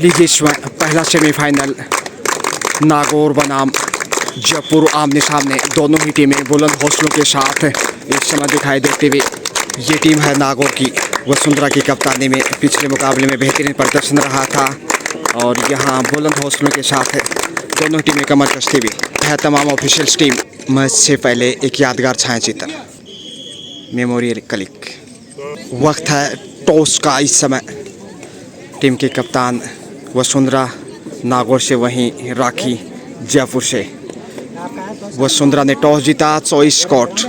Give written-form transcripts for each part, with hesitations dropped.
लीजिए इसमें पहला सेमीफाइनल नागौर बनाम जयपुर आमने सामने। दोनों ही टीमें बुलंद हौसलों के साथ इस समय दिखाई देते हुए। ये टीम है नागौर की वसुंधरा की कप्तानी में पिछले मुकाबले में बेहतरीन प्रदर्शन रहा था और यहाँ बुलंद हौसलों के साथ दोनों टीमें कमर कसते हुए है। तमाम ऑफिशियल्स टीम मैच से पहले एक यादगार छायाचित्र मेमोरियल क्लिक। वक्त है टॉस का इस समय। टीम के कप्तान वसुंधरा नागौर से, वहीं राखी जयपुर से। वसुंधरा ने टॉस जीता, चॉइस स्कॉट।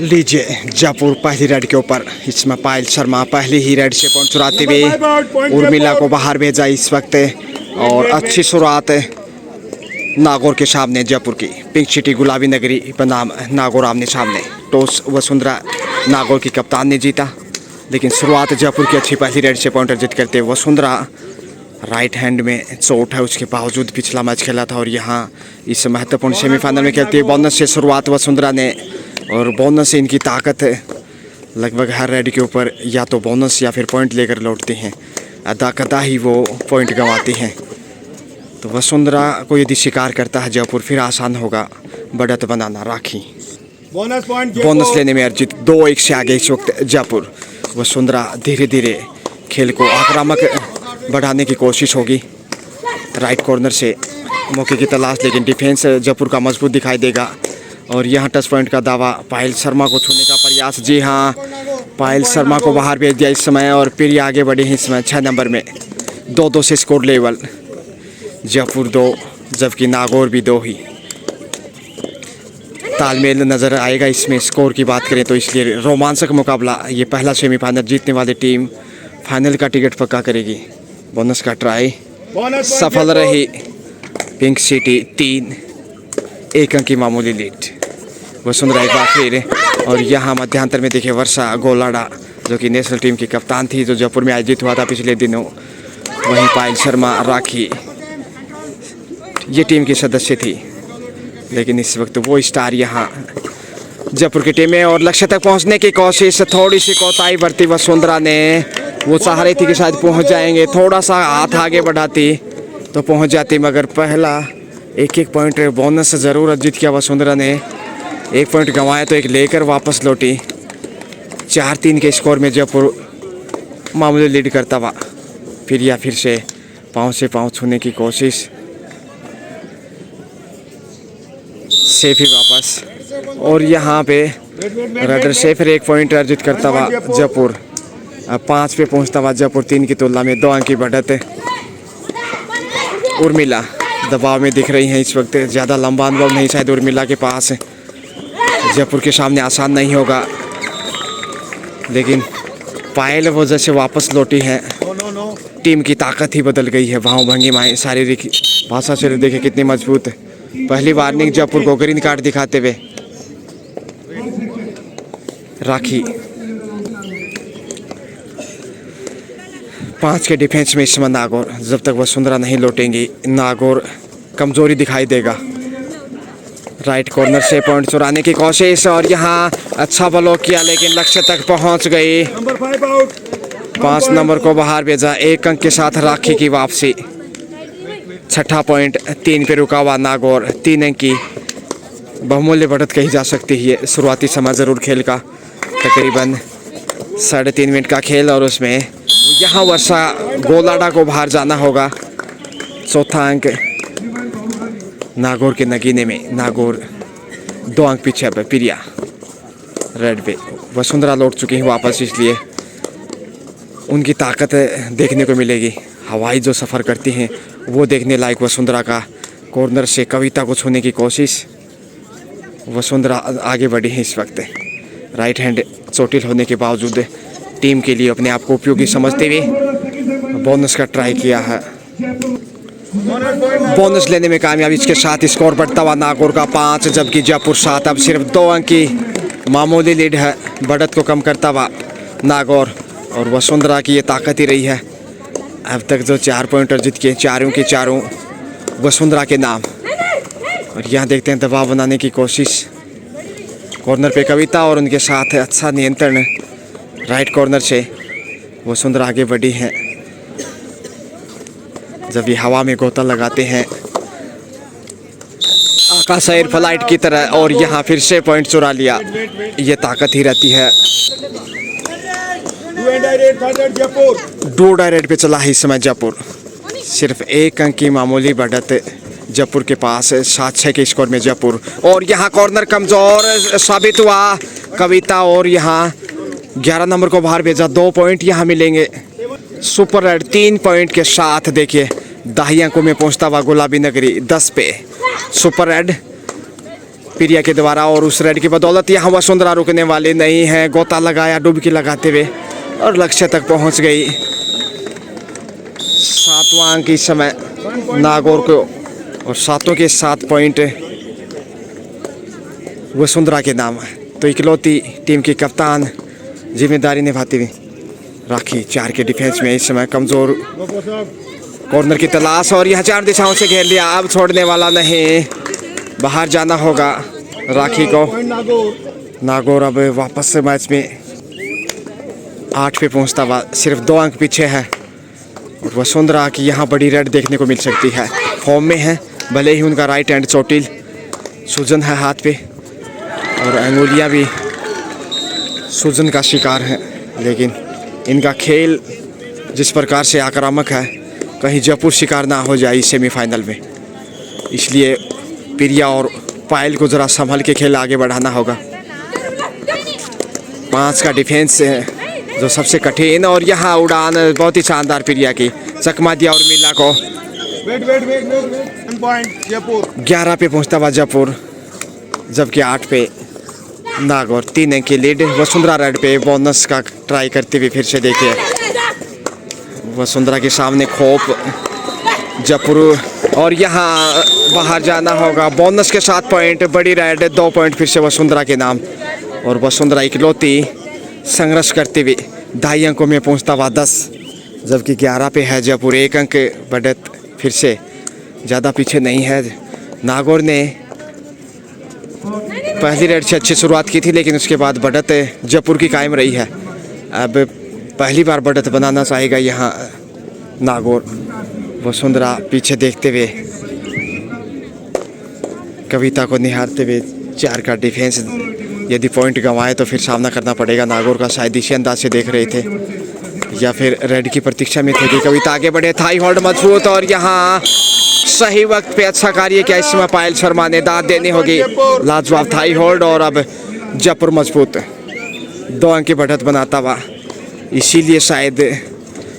लीजिए जयपुर पहली रेड के ऊपर। इसमें पायल शर्मा पहली ही रेड से पॉइंट चुराते हुए उर्मिला को बाहर भेजा इस वक्त। और अच्छी शुरुआत नागौर के सामने जयपुर की। पिंक सिटी गुलाबी नगरी बनाम नागौर आमने सामने। टॉस वसुंधरा नागौर की कप्तान ने जीता, लेकिन शुरुआत जयपुर की अच्छी पहली रेड से पॉइंट अर्जित करते। वसुंधरा राइट हैंड में चोट है, उसके बावजूद पिछला मैच खेला था और यहाँ इस महत्वपूर्ण सेमीफाइनल में खेलती है। बोनस से शुरुआत वसुंधरा ने और बोनस से इनकी ताकत है। लगभग हर रेड के ऊपर या तो बोनस या फिर पॉइंट लेकर लौटते हैं। अदा कदा ही वो पॉइंट गंवाती हैं। तो वसुंधरा को यदि शिकार करता है जयपुर, फिर आसान होगा बढ़त बनाना। राखी बोनस लेने में अर्जित 2-1 से आगे इस वक्त जयपुर। वसुंधरा धीरे धीरे खेल को आक्रामक बढ़ाने की कोशिश होगी। राइट कॉर्नर से मौके की तलाश, लेकिन डिफेंस जयपुर का मजबूत दिखाई देगा। और यहाँ टच पॉइंट का दावा, पायल शर्मा को छूने का प्रयास। जी हाँ, पायल शर्मा को बाहर भेज दिया इस समय और फिर आगे बढ़े हैं इसमें 6 नंबर में। 2-2 से स्कोर लेवल। जयपुर 2 जबकि नागौर भी 2 ही। तालमेल नज़र आएगा इसमें स्कोर की बात करें तो, इसलिए रोमांचक मुकाबला। ये पहला सेमीफाइनल जीतने वाली टीम फाइनल का टिकट पक्का करेगी। बोनस का ट्राई सफल रही। पिंक सिटी 3-1 अंक की मामूली लीड। वसुंधरा एक बार फिर। और यहाँ मध्यांतर में देखे वर्षा गोलाडा, जो कि नेशनल टीम की कप्तान थी, जो जयपुर में आयोजित हुआ था पिछले दिनों। वहीं पायल शर्मा, राखी ये टीम की सदस्य थी, लेकिन इस वक्त वो स्टार यहाँ जयपुर की टीम में। और लक्ष्य तक पहुँचने की कोशिश, थोड़ी सी कोताही बरती वसुंधरा ने। वो चाह रही थी कि शायद पहुँच जाएंगे, थोड़ा सा हाथ आगे बढ़ाती तो पहुँच जाती, मगर पहला 1-1 पॉइंट बोनस ज़रूर अर्जित किया वसुंधरा ने। 1 पॉइंट गंवाया तो 1 लेकर वापस लौटी। 4-3 के स्कोर में जयपुर मामूली लीड करता हुआ। फिर से पाँव से पाँव छूने की कोशिश, सेफ ही वापस। और यहाँ पे रेडर से फिर 1 पॉइंट अर्जित करता हुआ जयपुर। 5 पे पहुँचता हुआ जयपुर 3 की तुलना में 2 अंक की बढ़त है। उर्मिला दबाव में दिख रही हैं इस वक्त। ज़्यादा लंबा अनुभव नहीं शायद उर्मिला के पास। जयपुर के सामने आसान नहीं होगा, लेकिन पायल वो जैसे वापस लौटी है। टीम की ताकत ही बदल गई है। भाव भंगिमाएँ, शारीरिक भाषा से देखे कितनी मजबूत है। पहली वार्निंग जयपुर को ग्रीन कार्ड दिखाते हुए। राखी 5 के डिफेंस में इस समय नागौर। जब तक वसुंधरा नहीं लौटेंगी नागौर कमजोरी दिखाई देगा। राइट कॉर्नर से पॉइंट चुराने की कोशिश और यहाँ अच्छा ब्लॉक किया, लेकिन लक्ष्य तक पहुंच गई। 5 नंबर को बाहर भेजा। 1 अंक के साथ राखी की वापसी। 6ठा पॉइंट 3 पे रुका हुआ नागौर। 3 अंक की बहुमूल्य बढ़त कही जा सकती है। शुरुआती समय ज़रूर खेल का तकरीबन 3.5 मिनट का खेल, और उसमें यहाँ वर्षा गोलाडा को बाहर जाना होगा। 4था अंक नागौर के नगीने में। नागौर 2 अंक पीछे है। प्रिया रेड पे। वसुंधरा लौट चुकी हैं वापस, इसलिए उनकी ताकत देखने को मिलेगी। हवाई जो सफ़र करती हैं वो देखने लायक वसुंधरा का। कॉर्नर से कविता को छूने की कोशिश। वसुंधरा आगे बढ़ी है इस वक्त। राइट हैंड चोटिल होने के बावजूद टीम के लिए अपने आप को उपयोगी समझते हुए बोनस का ट्राई किया है। बोनस लेने में कामयाबी। इसके साथ स्कोर बढ़ता हुआ नागौर का 5, जबकि जयपुर 7। अब सिर्फ 2 अंक की मामूली लीड है। बढ़त को कम करता हुआ नागौर। और वसुंधरा की ये ताकत ही रही है अब तक, जो 4 पॉइंट अर्जित किए, चारों के चारों वसुंधरा के नाम। और यहाँ देखते हैं दबाव बनाने की कोशिश कॉर्नर पे कविता और उनके साथ अच्छा नियंत्रण राइट कॉर्नर से वसुंधरा आगे बढ़ी है। जब ये हवा में गोता लगाते हैं आकाश एयर फ्लाइट की तरह और यहाँ फिर से पॉइंट चुरा लिया, ये ताकत ही रहती है। डू डायरेक्ट पे चला है इस समय जयपुर। सिर्फ 1 अंक की मामूली बढ़त जयपुर के पास, 7-6 के स्कोर में जयपुर। और यहाँ कॉर्नर कमजोर साबित हुआ कविता और यहाँ 11 नंबर को बाहर भेजा। 2 पॉइंट यहाँ मिलेंगे। सुपर रेड 3 पॉइंट के साथ देखिए दाही अंकों में पहुंचता हुआ गुलाबी नगरी 10 पे। सुपर रेड प्रिया के द्वारा और उस रेड की बदौलत यहाँ वसुंधरा रुकने वाली नहीं है। गोता लगाया डुबकी लगाते हुए और लक्ष्य तक पहुंच गई। 7वां अंक इस समय नागौर को और 7 के 7 पॉइंट वसुंधरा के नाम है। तो इकलौती टीम की कप्तान जिम्मेदारी निभाती हुई राखी 4 के डिफेंस में इस समय कमजोर कॉर्नर की तलाश और यह 4 दिशाओं से घेर लिया। अब छोड़ने वाला नहीं, बाहर जाना होगा राखी को। नागौर अब वापस से मैच में 8 पे पहुंचता हुआ सिर्फ 2 अंक पीछे है। और वसुंधरा की यहाँ बड़ी रेड देखने को मिल सकती है। फॉर्म में है, भले ही उनका राइट हैंड चोटिल सूजन है हाथ पे और अंगुलियाँ भी सूजन का शिकार है, लेकिन इनका खेल जिस प्रकार से आक्रामक है कहीं जयपुर शिकार ना हो जाए सेमीफाइनल में। इसलिए प्रिया और पायल को ज़रा संभल के खेल आगे बढ़ाना होगा। 5 का डिफेंस है जो सबसे कठिन और यहाँ उड़ान बहुत ही शानदार प्रिया की चकमा दिया और मीला को 11 पे पहुँचता हुआ जयपुर, जबकि 8 पे नागौर। 3 अंक की लीड। वसुंधरा रेड पे बोनस का ट्राई करते हुए फिर से देखिए वसुंधरा के सामने खोप जयपुर और यहाँ बाहर जाना होगा। बोनस के 7 पॉइंट, बड़ी रेड 2 पॉइंट फिर से वसुंधरा के नाम। और वसुंधरा इकलौती संघर्ष करते हुए 2.5 अंकों में पहुँचता हुआ 10, जबकि 11 पे है जयपुर। 1 अंक बढ़त फिर से, ज़्यादा पीछे नहीं है। नागौर ने पहली रेड से अच्छी शुरुआत की थी, लेकिन उसके बाद बढ़त जयपुर की कायम रही है। अब पहली बार बढ़त बनाना चाहेगा यहाँ नागौर। वसुंधरा पीछे देखते हुए कविता को निहारते हुए 4 का डिफेंस। यदि पॉइंट गंवाए तो फिर सामना करना पड़ेगा नागौर का। शायद इसी अंदाज से देख रहे थे या फिर रेड की प्रतीक्षा में थे कि कविता आगे बढ़े। थाई होल्ड मजबूत और यहाँ सही वक्त पे अच्छा कार्य किया इसमें पायल शर्मा ने। दाद देनी होगी, लाजवाब थाई होल्ड। और अब जयपुर मजबूत 2 अंक की बढ़त बनाता हुआ, इसीलिए शायद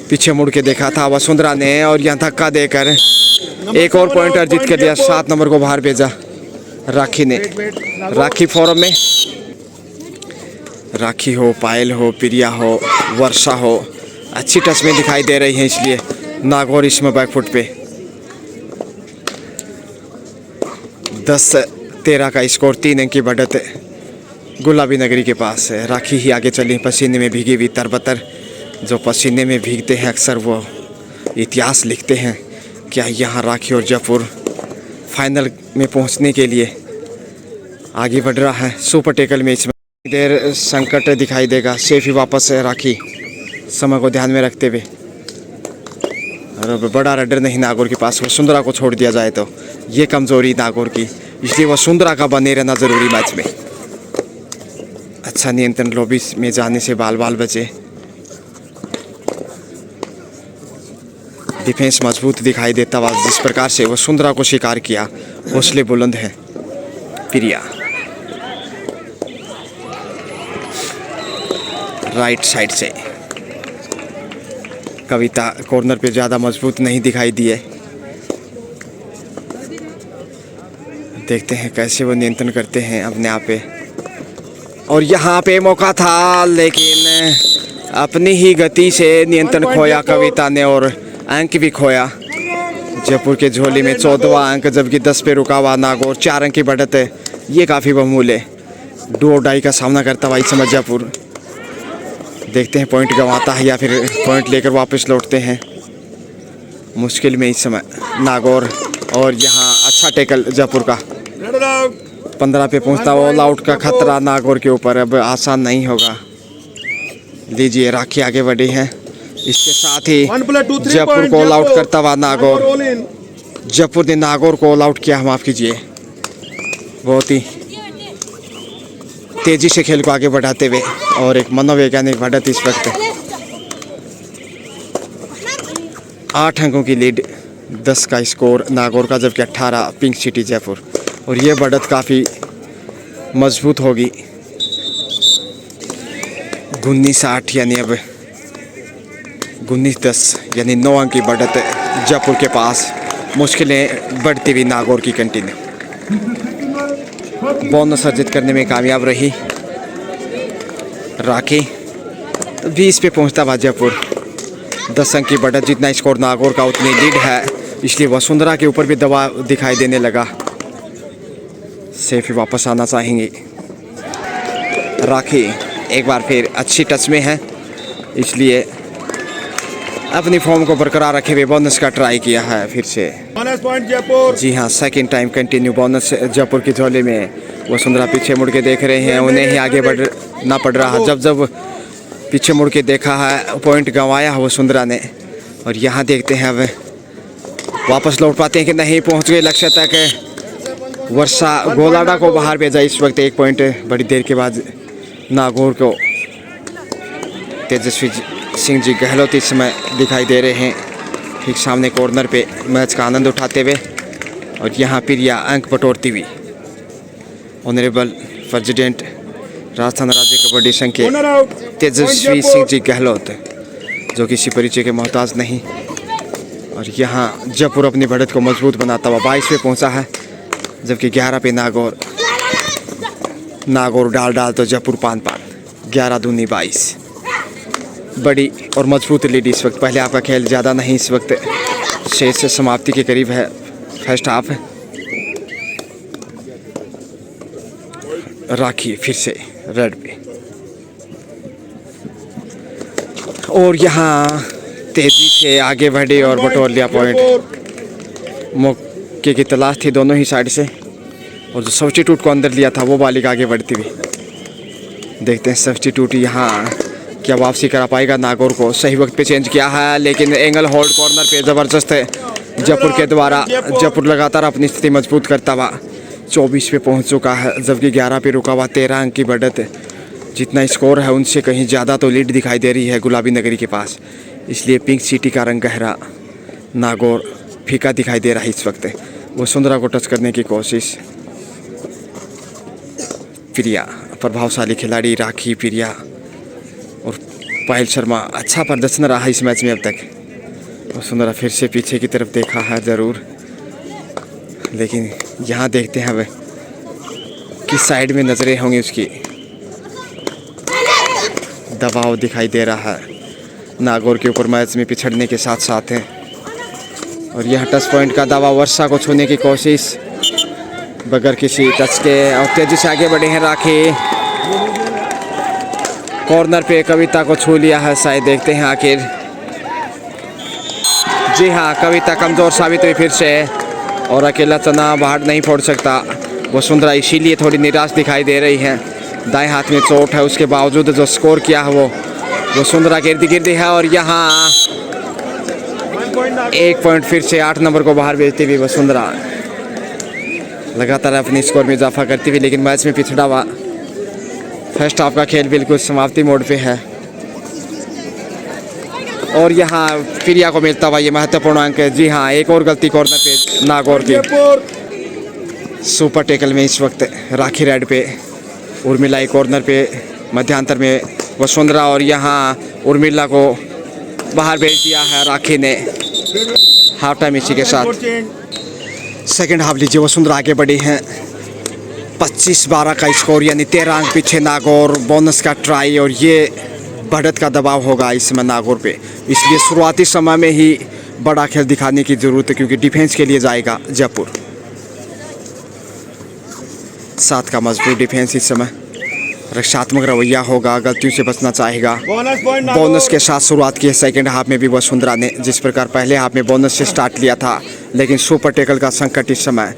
पीछे मुड़ के देखा था वसुंधरा ने और यहाँ धक्का देकर 1 और पॉइंट अर्जित कर लिया। 7 नंबर को बाहर भेजा राखी ने। राखी फॉर्म में, राखी हो, पायल हो, प्रिया हो, वर्षा हो, अच्छी टच में दिखाई दे रही है, इसलिए नागौर इसमें बैकफुट पे। 10-13 का स्कोर। 3 अंक की बढ़त गुलाबी नगरी के पास है। राखी ही आगे चली पसीने में भीगी हुई तरबतर। जो पसीने में भीगते हैं अक्सर वो इतिहास लिखते हैं। क्या यहाँ राखी और जयपुर फाइनल में पहुँचने के लिए आगे बढ़ रहा है? सुपर टेकल में इसमें देर संकट दिखाई देगा। सेफ ही वापस है राखी, समय को ध्यान में रखते हुए। और बड़ा रडर नहीं नागौर के पास। वसुंधरा को छोड़ दिया जाए तो ये कमजोरी नागौर की, इसलिए वसुंधरा का बने रहना जरूरी मैच में। अच्छा नियंत्रण, लॉबी में जाने से बाल बाल बचे। डिफेंस मजबूत दिखाई देता हुआ जिस प्रकार से वसुंधरा को शिकार किया, हौसले बुलंद है प्रिया। राइट साइड से कविता कॉर्नर पे ज़्यादा मजबूत नहीं दिखाई दिए। देखते हैं कैसे वो नियंत्रण करते हैं अपने आप पे। और यहाँ पे मौका था, लेकिन अपनी ही गति से नियंत्रण खोया कविता ने और अंक भी खोया। जयपुर के झोली में 14वां अंक, जबकि 10 पे रुका हुआ नागौर। 4 अंक की बढ़त है, ये काफ़ी बहुमूल्य है। डू और डाई का सामना करता हुआ इस समय जयपुर। देखते हैं पॉइंट गंवाता है या फिर पॉइंट लेकर वापस लौटते हैं। मुश्किल में इस समय नागौर और यहाँ अच्छा टैकल जयपुर का। 15 पे पहुंचता ऑल आउट का खतरा नागौर के ऊपर, अब आसान नहीं होगा। लीजिए राखी आगे बढ़ी है, इसके साथ ही जयपुर को ऑल आउट करता हुआ नागौर। जयपुर ने नागौर को ऑल आउट किया, माफ कीजिए। बहुत ही तेजी से खेल को आगे बढ़ाते हुए और एक मनोवैज्ञानिक बढ़त इस वक्त 8 अंकों की लीड, 10 का स्कोर नागौर का, जबकि 18 पिंक सिटी जयपुर। और ये बढ़त काफ़ी मजबूत होगी। 19-8 यानी अब 19-10 यानी 9 अंक की बढ़त जयपुर के पास। मुश्किलें बढ़ती हुई नागौर की कंटिन्यू। बोनस अर्जित करने में कामयाब रही राखी। 20 पे पहुंचता हुआ जयपुर, 10 अंक की बढ़त। जितना स्कोर नागौर का उतनी लीड है, इसलिए वसुंधरा के ऊपर भी दबाव दिखाई देने लगा। सेफ ही वापस आना चाहेंगे। राखी एक बार फिर अच्छी टच में है, इसलिए अपनी फॉर्म को बरकरार रखे हुए बोनस का ट्राई किया है फिर से। Bonus point Jaipur. जी हाँ, second time continue bonus Jaipur की झोली में। वसुंधरा पीछे मुड़ के देख रहे हैं, उन्हें ही आगे बढ़ना पड़ रहा। जब जब पीछे मुड़ के देखा है, पॉइंट गंवाया है वसुंधरा ने। और यहाँ देखते हैं अब वापस लौट पाते हैं कि नहीं। पहुँच गए लक्ष्य तक। वर्षा गोलाडा को बाहर भेजा इस वक्त 1 पॉइंट बड़ी देर के बाद नागौर को। तेजस्वी सिंह जी गहलोत इस समय दिखाई दे रहे हैं ठीक सामने कॉर्नर पे, मैच का आनंद उठाते हुए। और यहाँ प्रिया अंक बटोरती हुई। ऑनरेबल प्रेसिडेंट राजस्थान राज्य कबड्डी संघ के तेजस्वी सिंह जी गहलोत, जो किसी परिचय के मोहताज नहीं। और यहाँ जयपुर अपनी बढ़त को मजबूत बनाता हुआ 22 पे पहुँचा है, जबकि 11 पे नागौर। नागौर डाल तो जयपुर पान 11 दूनी 22। बड़ी और मजबूत लीड इस वक्त। पहले आपका खेल ज़्यादा नहीं, इस वक्त शेष से समाप्ति के करीब है फर्स्ट हाफ। राखी फिर से रेड पे, और यहाँ तेजी से आगे बढ़ी और बटोर लिया पॉइंट। मौके की तलाश थी दोनों ही साइड से, और जो सब्स्टिट्यूट को अंदर लिया था वो बालिका आगे बढ़ती हुई। देखते हैं सब्स्टिट्यूट यहाँ क्या वापसी करा पाएगा नागौर को। सही वक्त पे चेंज किया है, लेकिन एंगल होल्ड कॉर्नर पे ज़बरदस्त है जयपुर के द्वारा। जयपुर लगातार अपनी स्थिति मजबूत करता हुआ 24 पे पहुंच चुका है, जबकि 11 पे रुका हुआ। 13 अंक की बढ़त। जितना स्कोर है उनसे कहीं ज़्यादा तो लीड दिखाई दे रही है गुलाबी नगरी के पास, इसलिए पिंक सिटी का रंग गहरा, नागौर फीका दिखाई दे रहा है इस वक्त। वसुंधरा को टच करने की कोशिश। प्रिया प्रभावशाली खिलाड़ी राखी, प्रिया और पायल शर्मा अच्छा प्रदर्शन रहा इस मैच में अब तक। वसुंधरा फिर से पीछे की तरफ देखा है ज़रूर, लेकिन यहाँ देखते हैं अब किस साइड में नज़रें होंगी उसकी। दबाव दिखाई दे रहा है नागौर के ऊपर मैच में पिछड़ने के साथ साथ है। और यह टच पॉइंट का दावा, वर्षा को छूने की कोशिश बगैर किसी टच के, और तेजी से आगे बढ़े हैं राखी। कॉर्नर पे कविता को छू लिया है शायद, देखते हैं आखिर। जी हाँ, कविता कमज़ोर साबित हुई फिर से, और अकेला चना बाहर नहीं फोड़ सकता वसुंधरा, इसीलिए थोड़ी निराश दिखाई दे रही है। दाएं हाथ में चोट है, उसके बावजूद जो स्कोर किया है वो वसुंधरा के इर्द गिर्द है। और यहाँ 1 पॉइंट फिर से 8 नंबर को बाहर भेजती हुई वसुंधरा, लगातार अपनी स्कोर में इजाफा करती हुई, लेकिन मैच में पिछड़ा हुआ। फर्स्ट हाफ का खेल बिल्कुल समाप्ति मोड पे है, और यहाँ प्रिया को मिलता हुआ ये महत्वपूर्ण अंक है। जी हाँ, एक और गलती कॉर्नर पे नागौर की। सुपर टैकल में इस वक्त राखी रेड पे, उर्मिला एक कॉर्नर पे, मध्यांतर में वसुंधरा, और यहाँ उर्मिला को बाहर भेज दिया है राखी ने। हाफ टाइम इसी के साथ सेकंड हाफ लीजिए। वसुंधरा आगे बढ़ी हैं 25-12 का स्कोर, यानी 13 अंक पीछे नागौर। बोनस का ट्राई, और ये बढ़त का दबाव होगा इस समय नागौर पे, इसलिए शुरुआती समय में ही बड़ा खेल दिखाने की ज़रूरत है, क्योंकि डिफेंस के लिए जाएगा जयपुर। 7 का मजबूत डिफेंस इस समय, रक्षात्मक रवैया होगा, गलतियों से बचना चाहेगा। बोनस के साथ शुरुआत की है सेकंड हाफ में भी वसुंधरा ने। जिस प्रकार पहले हाफ में बोनस से स्टार्ट लिया था, लेकिन सुपर टैकल का संकट इस समय,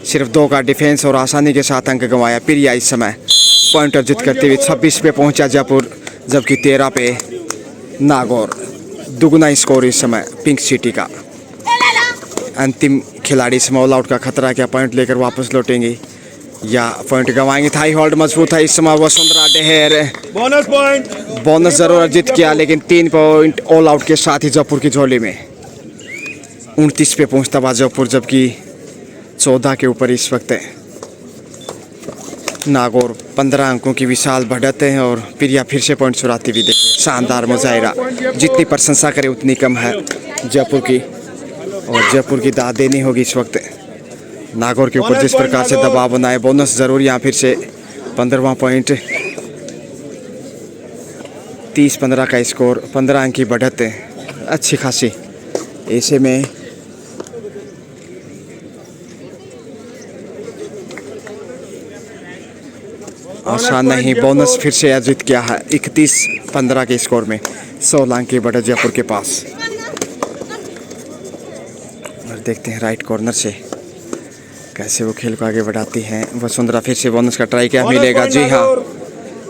सिर्फ 2 का डिफेंस और आसानी के साथ अंक गंवाया पिरिया। इस समय पॉइंट अर्जित करते हुए 26 पे पहुंचा जयपुर, जबकि 13 पे नागौर। दुगुना स्कोर इस समय पिंक सिटी का। अंतिम खिलाड़ी इसमें ऑल आउट का खतरा, क्या पॉइंट लेकर वापस लौटेंगे या पॉइंट गंवाएंगे। थाई होल्ड मजबूत है इस समय वसुंधरा डेहर। बोनस जरूर अर्जित किया, लेकिन 3 पॉइंट ऑल आउट के साथ ही जयपुर की झोली में। 29 पे पहुंचता हुआ जयपुर, जबकि 14 के ऊपर इस वक्त नागौर। 15 अंकों की विशाल बढ़त है और पिरिया फिर से पॉइंट चुराती हुई देखिए। शानदार मुजाहिरा, जितनी प्रशंसा करे उतनी कम है जयपुर की, और जयपुर की दाद देनी होगी इस वक्त नागौर के ऊपर। जिस प्रकार से दबाव बनाए, बोनस जरूर यहाँ फिर से 15वां पॉइंट। 30-15 का स्कोर, 15 अंक की बढ़त है अच्छी खासी। ऐसे में आसान नहीं, बोनस फिर से अर्जित किया है 31-15 के स्कोर में। 16 अंक की बढ़त जयपुर के पास। और देखते हैं राइट कॉर्नर से कैसे वो खेल को आगे बढ़ाती हैं वसुंधरा। फिर से बोनस का ट्राई क्या मिलेगा? जी हाँ,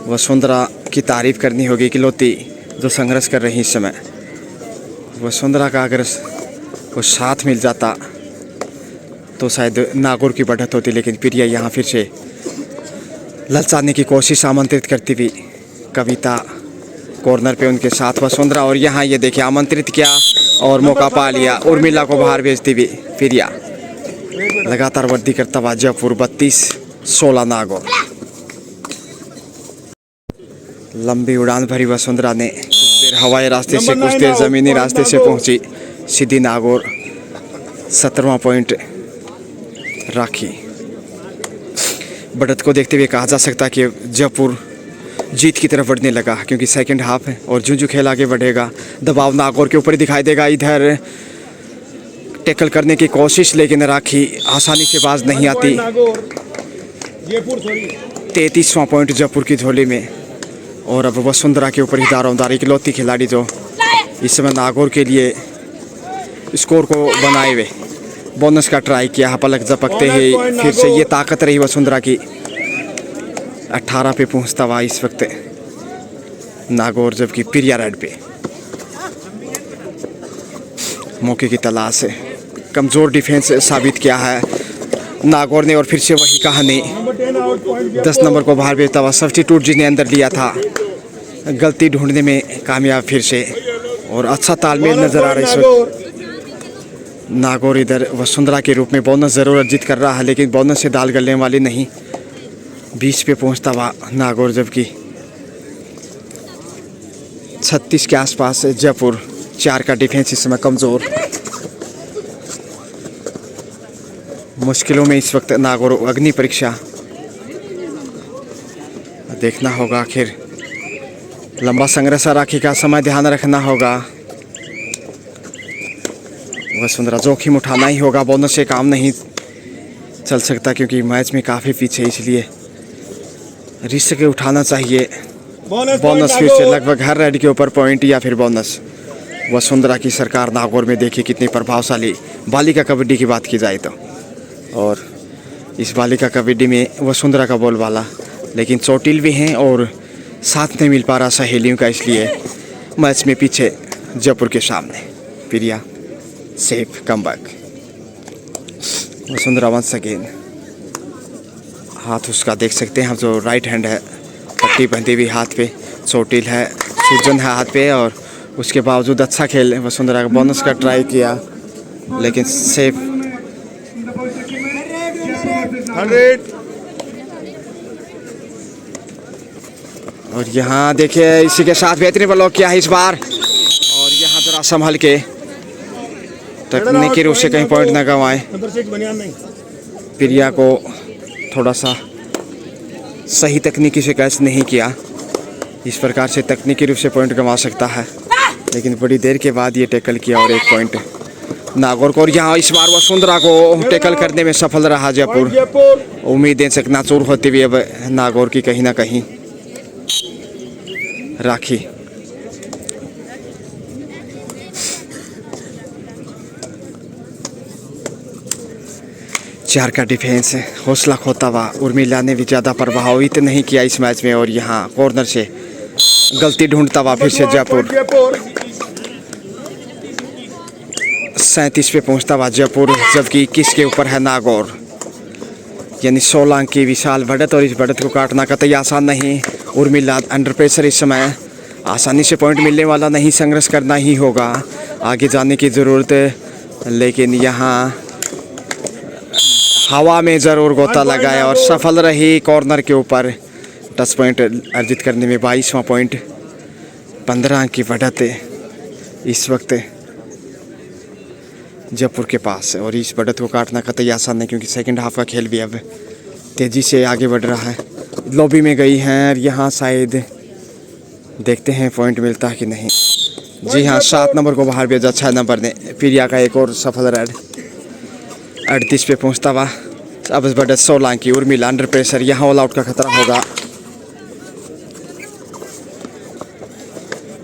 वसुंधरा की तारीफ करनी होगी इकलौती जो संघर्ष कर रही इस समय। वसुंधरा का अगर वो साथ मिल जाता तो शायद नागौर की बढ़त होती, लेकिन पिरिया यहाँ फिर से ललचाने की कोशिश आमंत्रित करती हुई। कविता कॉर्नर पे उनके साथ वसुंधरा, और यहाँ ये देखिए आमंत्रित किया और मौका पा लिया। उर्मिला को बाहर भेजती हुई पिरिया। लगातार वृद्धि करता हुआ जयपुर 32-16 नागौर। लंबी उड़ान भरी वसुंधरा ने कुछ देर हवाई रास्ते से, कुछ देर जमीनी रास्ते से पहुंची सीधी नागौर। 17वां पॉइंट राखी। बढ़त को देखते हुए कहा जा सकता कि जयपुर जीत की तरफ बढ़ने लगा, क्योंकि सेकंड हाफ है और जो खेल आगे बढ़ेगा दबाव नागौर के ऊपर दिखाई देगा। इधर टैकल करने की कोशिश, लेकिन राखी आसानी से बाज नहीं आती। 33वां पॉइंट जयपुर की झोली में, और अब वसुंधरा के ऊपर ही दारोमदार इकलौती खिलाड़ी जो इस समय नागौर के लिए स्कोर को बनाए हुए। बोनस का ट्राई किया, पलक झपकते ही फिर से ये ताकत रही वसुंधरा की। 18 पे पहुंचता हुआ इस वक्त नागौर, जबकि पिरिया रेड पे। मौके की तलाश है, कमज़ोर डिफेंस साबित किया है नागौर ने, और फिर से वही कहानी। 10 नंबर को बाहर भेजता हुआ सब्स्टिट्यूट जिन्हें अंदर लिया था, गलती ढूंढने में कामयाब फिर से, और अच्छा तालमेल नजर आ रहा है इस वक्त। नागौर इधर वसुंधरा के रूप में बोनस जरूर अर्जित कर रहा है, लेकिन बोनस से दाल गलने वाली नहीं। 20 पे पहुंचता हुआ नागौर, जबकि 36 के आसपास जयपुर। 4 का डिफेंस इस समय कमज़ोर। मुश्किलों में इस वक्त नागौर। अग्नि परीक्षा देखना होगा, आखिर लंबा संघर्ष राखी का समय ध्यान रखना होगा। वसुंधरा जोखिम उठाना ही होगा, बोनस से काम नहीं चल सकता, क्योंकि मैच में काफ़ी पीछे, इसलिए रिस्क उठाना चाहिए। बोनस फिर से लगभग हर रेड के ऊपर पॉइंट या फिर बोनस। वसुंधरा की सरकार नागौर में देखिए कितनी प्रभावशाली बालिका कबड्डी की बात की जाए तो, और इस बालिका कबड्डी में वसुंधरा का बोलबाला, लेकिन चोटिल भी हैं और साथ नहीं मिल पा रहा सहेलियों का, इसलिए मैच में पीछे जयपुर के सामने। पिरिया safe comeback. Vasundhara once again. हाथ उसका देख सकते हैं हम, जो राइट हैंड है, पट्टी बंधी हुई हाथ पे, चोटिल है, सूजन है हाथ पे, और उसके बावजूद अच्छा खेल वसुंधरा का। बोनस का ट्राई किया, लेकिन सेफ। 100। और यहाँ देखिए इसी के साथ बेहतरीन ब्लॉक किया है इस बार, और यहाँ जरा संभल के तकनीकी रूप से कहीं पॉइंट न गंवाएं। पिरिया को थोड़ा सा सही तकनीकी से कैच नहीं किया, इस प्रकार से तकनीकी रूप से पॉइंट गंवा सकता है, लेकिन बड़ी देर के बाद ये टैकल किया और 1 पॉइंट नागौर को। और यहाँ इस बार वसुंधरा को टैकल करने में सफल रहा जयपुर। उम्मीदें चकनाचूर होती हुई अब नागौर की कहीं ना कहीं। राखी 4 का डिफेंस है, हौसला खोता हुआ उर्मिला ने भी ज़्यादा प्रभावित नहीं किया इस मैच में। और यहाँ कॉर्नर से गलती ढूंढता हुआ फिर से जयपुर। 37 पे पहुंचता हुआ जयपुर, जबकि 21 के ऊपर है नागौर। यानी 16 अंक की विशाल बढ़त, और इस बढ़त को काटना कतई आसान नहीं। उर्मिला अंडर प्रेशर इस समय, आसानी से पॉइंट मिलने वाला नहीं, संघर्ष करना ही होगा, आगे जाने की ज़रूरत है। लेकिन यहाँ हवा में ज़रूर गोता लगाया और सफल रही कॉर्नर के ऊपर। 10 पॉइंट अर्जित करने में 22वां पॉइंट। 15 अंक की बढ़त इस वक्त जयपुर के पास है, और इस बढ़त को काटना कतई आसान नहीं, क्योंकि सेकंड हाफ का खेल भी अब तेज़ी से आगे बढ़ रहा है। लॉबी में गई हैं और यहाँ शायद देखते हैं पॉइंट मिलता है कि नहीं। जी हाँ, 7 नंबर को बाहर भेजा, 6 नंबर ने। प्रिया का एक और सफल रेड। 38 पे पहुँचता हुआ अब बढ़त 16 की। उर्मिला अंडर प्रेशर, यहाँ ऑल आउट का खतरा होगा।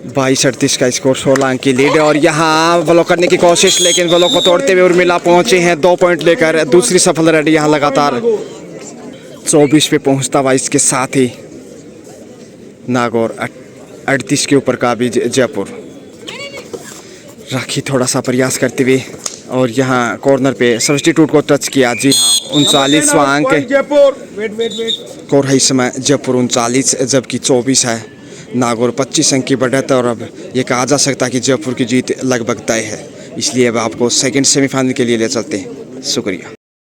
22-38 का स्कोर, 16 अंक की लीड। और यहाँ ब्लॉक करने की कोशिश, लेकिन ब्लॉक को तोड़ते हुए उर्मिला पहुंचे हैं 2 पॉइंट लेकर। दूसरी सफल रेड यहाँ लगातार। 24 पे पहुंचता हुआ इसके साथ ही नागौर। 38 के ऊपर का भी जयपुर। राखी थोड़ा सा प्रयास करते हुए, और यहाँ कॉर्नर पे सब्स्टिट्यूट को टच किया। जी हाँ, 39वां अंक स्कोर है इस समय। जयपुर 39 जबकि 24 है। नागौर 25 अंक की बढ़त, और अब ये कहा जा सकता है कि जयपुर की जीत लगभग तय है। इसलिए अब आपको सेकंड सेमीफाइनल के लिए ले चलते हैं। शुक्रिया।